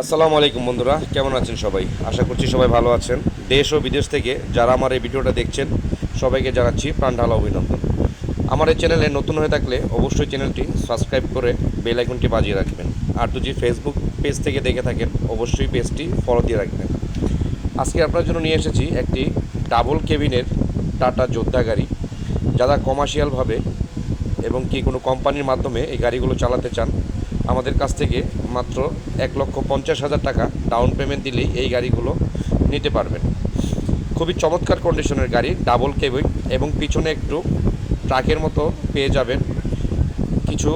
আসসালামু আলাইকুম বন্ধুরা, কেমন আছেন সবাই? আশা করছি সবাই ভালো আছেন। দেশ ও বিদেশ থেকে যারা আমার এই ভিডিওটা দেখছেন সবাইকে জানাচ্ছি প্রাণঢালা অভিনন্দন। আমার এই চ্যানেলে নতুন হয়ে থাকলে অবশ্যই চ্যানেলটি সাবস্ক্রাইব করে বেল আইকনটি বাজিয়ে রাখবেন। আর যদি ফেসবুক পেজ থেকে দেখে থাকেন অবশ্যই পেজটি ফলো দিয়ে রাখবেন। আজকে আপনার জন্য নিয়ে এসেছি একটি ডাবল কেবিনের টাটা যোদ্ধা গাড়ি। যারা কমার্শিয়ালভাবে এবং কি কোনো কোম্পানির মাধ্যমে এই গাড়িগুলো চালাতে চান, আমাদের কাছ থেকে মাত্র 1,50,000 টাকা ডাউন পেমেন্ট দিলেই এই গাড়িগুলো নিতে পারবেন। খুবই চমৎকার কন্ডিশনের গাড়ি, ডাবল কেবিন এবং পিছনে একটু ট্রাকের মতো পেয়ে যাবেন। কিছু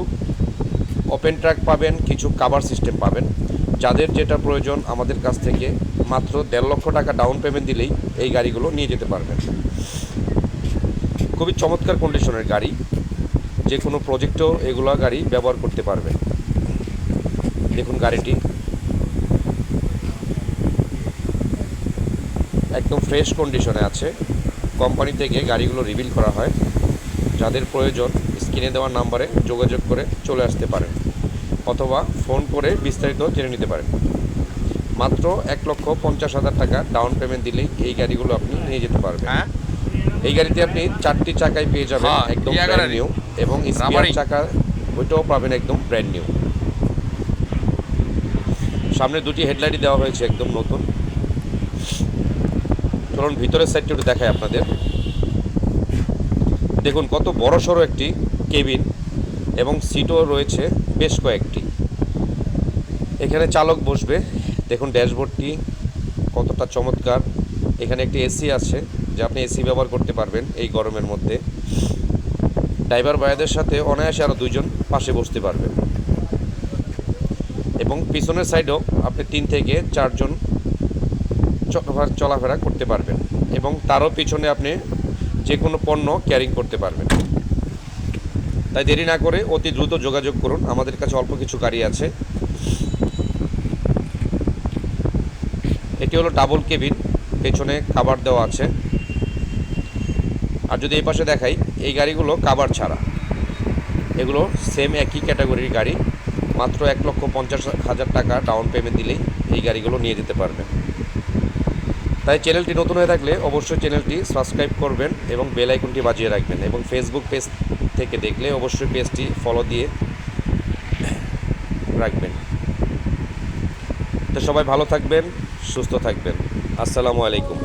ওপেন ট্রাক পাবেন, কিছু কাভার সিস্টেম পাবেন। যাদের যেটা প্রয়োজন আমাদের কাছ থেকে মাত্র 1.5 লক্ষ টাকা ডাউন পেমেন্ট দিলেই এই গাড়িগুলো নিয়ে যেতে পারবেন। খুবই চমৎকার কন্ডিশনের গাড়ি, যে কোনো প্রজেক্টেও এগুলো গাড়ি ব্যবহার করতে পারবেন। দেখুন গাড়িটি একদম ফ্রেশ কন্ডিশনে আছে। কোম্পানি থেকে গাড়িগুলো রিভিল করা হয়। যাদের প্রয়োজন স্ক্রিনে দেওয়া নাম্বারে যোগাযোগ করে চলে আসতে পারেন অথবা ফোন করে বিস্তারিত জেনে নিতে পারেন। মাত্র 1,50,000 টাকা ডাউন পেমেন্ট দিলেই এই গাড়িগুলো আপনি নিয়ে যেতে পারবেন। এই গাড়িতে আপনি 4টি চাকায় পেয়ে যাবেন একদম ব্র্যান্ড নিউ, এবং স্পেয়ার চাকা ওইটাও পাবেন একদম ব্র্যান্ড নিউ। সামনে দুটি হেডলাইটই দেওয়া হয়েছে একদম নতুন। চলুন ভিতরের সাইডটি একটু দেখাই আপনাদের। দেখুন কত বড় সড়ো একটি কেবিন এবং সিটও রয়েছে বেশ কয়েকটি। এখানে চালক বসবে। দেখুন ড্যাশবোর্ডটি কতটা চমৎকার। এখানে একটি এসি আছে, যে আপনি এসি ব্যবহার করতে পারবেন এই গরমের মধ্যে। ড্রাইভার ভাইদের সাথে অনায়াসে আরও 2জন পাশে বসতে পারবেন, এবং পিছনের সাইডেও আপনি 3 থেকে 4 জন চলাফেরা করতে পারবেন, এবং তারও পিছনে আপনি যে কোনো পণ্য ক্যারিং করতে পারবেন। তাই দেরি না করে অতি দ্রুত যোগাযোগ করুন, আমাদের কাছে অল্প কিছু গাড়ি আছে। এটি হলো ডাবল কেবিন, পেছনে কাভার দেওয়া আছে। আর যদি এই পাশে দেখাই, এই গাড়িগুলো কাভার ছাড়া, এগুলো সেম একই ক্যাটাগরির গাড়ি। মাত্র 1,50,000 টাকা ডাউন পেমেন্ট দিলেই এই গাড়িগুলো নিয়ে যেতে পারবেন। তাই চ্যানেলটি নতুন হয়ে থাকলে অবশ্যই চ্যানেলটি সাবস্ক্রাইব করবেন এবং বেল আইকনটি বাজিয়ে রাখবেন, এবং ফেসবুক পেজ থেকে দেখলে অবশ্যই পেজটি ফলো দিয়ে রাখবেন। তো সবাই ভালো থাকবেন, সুস্থ থাকবেন। আসসালামু আলাইকুম।